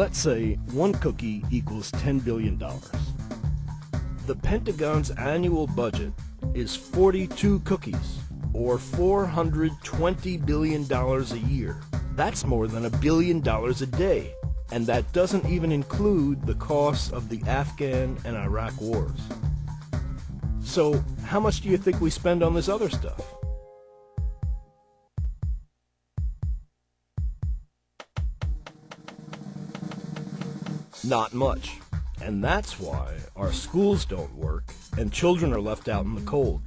Let's say one cookie equals $10 billion. The Pentagon's annual budget is 42 cookies, or $420 billion a year. That's more than $1 billion a day, and that doesn't even include the costs of the Afghan and Iraq wars. So, how much do you think we spend on this other stuff? Not much. And that's why our schools don't work and children are left out in the cold.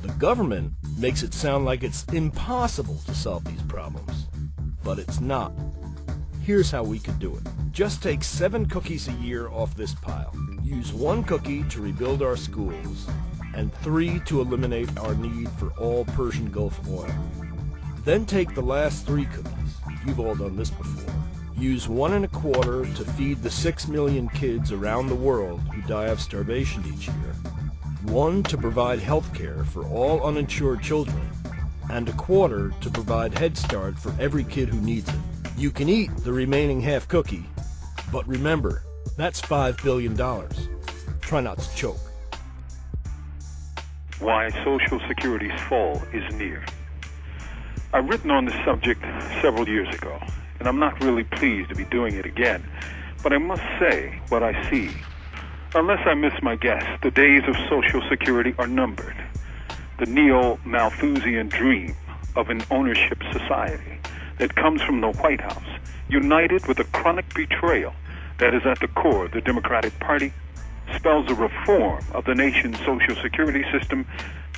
The government makes it sound like it's impossible to solve these problems, but it's not. Here's how we could do it. Just take 7 cookies a year off this pile. Use 1 cookie to rebuild our schools, and 3 to eliminate our need for all Persian Gulf oil. Then take the last 3 cookies. You've all done this before. Use 1 1/4 to feed the 6 million kids around the world who die of starvation each year. 1 to provide health care for all uninsured children, and 1/4 to provide Head Start for every kid who needs it. You can eat the remaining half cookie, but remember, that's $5 billion. Try not to choke. Why Social Security's fall is near. I've written on this subject several years ago, and I'm not really pleased to be doing it again, but I must say what I see. Unless I miss my guess, the days of Social Security are numbered. The neo-Malthusian dream of an ownership society that comes from the White House, united with the chronic betrayal that is at the core of the Democratic Party, spells a reform of the nation's Social Security system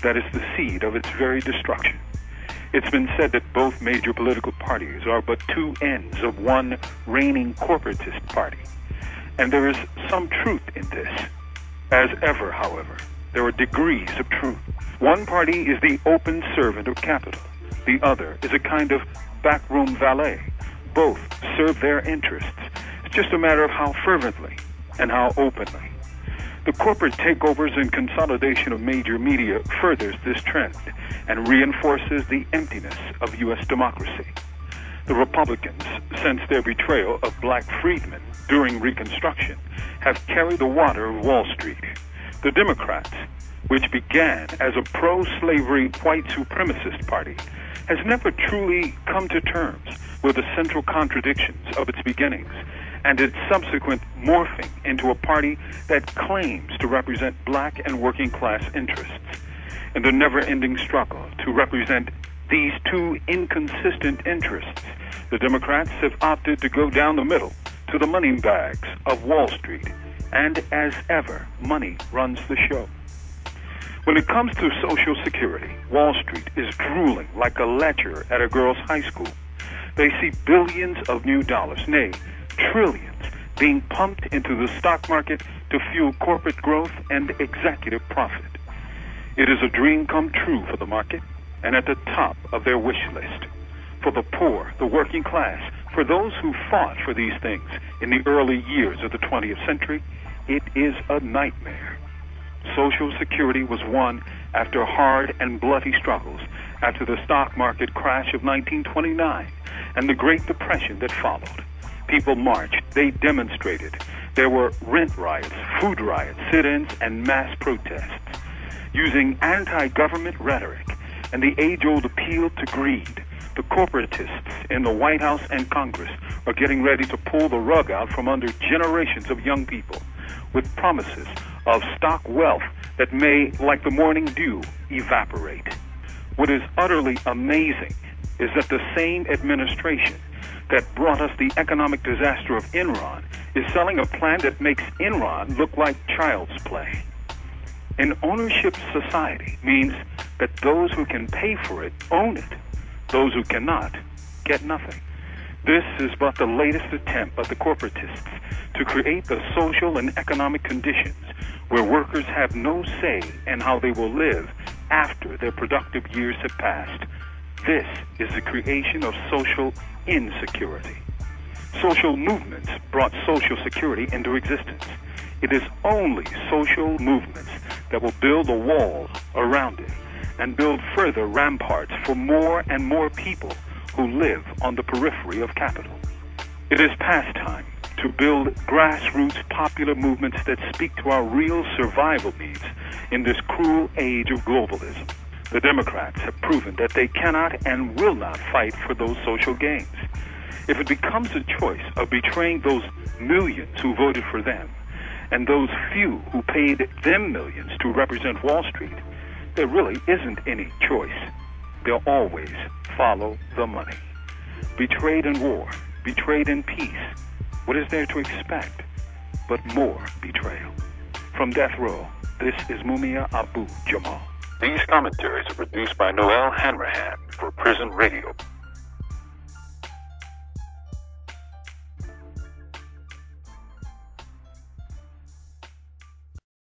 that is the seed of its very destruction. It's been said that both major political parties are but 2 ends of one reigning corporatist party. And there is some truth in this. As ever, however, there are degrees of truth. One party is the open servant of capital. The other is a kind of backroom valet. Both serve their interests. It's just a matter of how fervently and how openly. The corporate takeovers and consolidation of major media furthers this trend and reinforces the emptiness of U.S. democracy. The Republicans, since their betrayal of black freedmen during Reconstruction, have carried the water of Wall Street. The Democrats, which began as a pro-slavery white supremacist party, has never truly come to terms with the central contradictions of its beginnings and its subsequent morphing into a party that claims to represent black and working class interests. In the never-ending struggle to represent these 2 inconsistent interests, the Democrats have opted to go down the middle to the money bags of Wall Street, and as ever, money runs the show. When it comes to Social Security, Wall Street is drooling like a lecher at a girls' high school. They see billions of new dollars, nay, trillions, being pumped into the stock market to fuel corporate growth and executive profit. It is a dream come true for the market and at the top of their wish list. For the poor, the working class, for those who fought for these things in the early years of the 20th century, it is a nightmare. Social Security was won after hard and bloody struggles after the stock market crash of 1929 and the Great Depression that followed. People marched, they demonstrated. There were rent riots, food riots, sit-ins, and mass protests. Using anti-government rhetoric and the age-old appeal to greed, the corporatists in the White House and Congress are getting ready to pull the rug out from under generations of young people with promises of stock wealth that may, like the morning dew, evaporate. What is utterly amazing is that the same administration that brought us the economic disaster of Enron is selling a plan that makes Enron look like child's play. An ownership society means that those who can pay for it own it. Those who cannot get nothing. This is but the latest attempt by the corporatists to create the social and economic conditions where workers have no say in how they will live after their productive years have passed. This is the creation of social insecurity. Social movements brought Social Security into existence. It is only social movements that will build a wall around it and build further ramparts for more and more people who live on the periphery of capital. It is past time to build grassroots popular movements that speak to our real survival needs in this cruel age of globalism. The Democrats have proven that they cannot and will not fight for those social gains. If it becomes a choice of betraying those millions who voted for them and those few who paid them millions to represent Wall Street, there really isn't any choice. They'll always follow the money. Betrayed in war, betrayed in peace, what is there to expect but more betrayal? From death row, this is Mumia Abu-Jamal. These commentaries are produced by Noel Hanrahan for Prison Radio.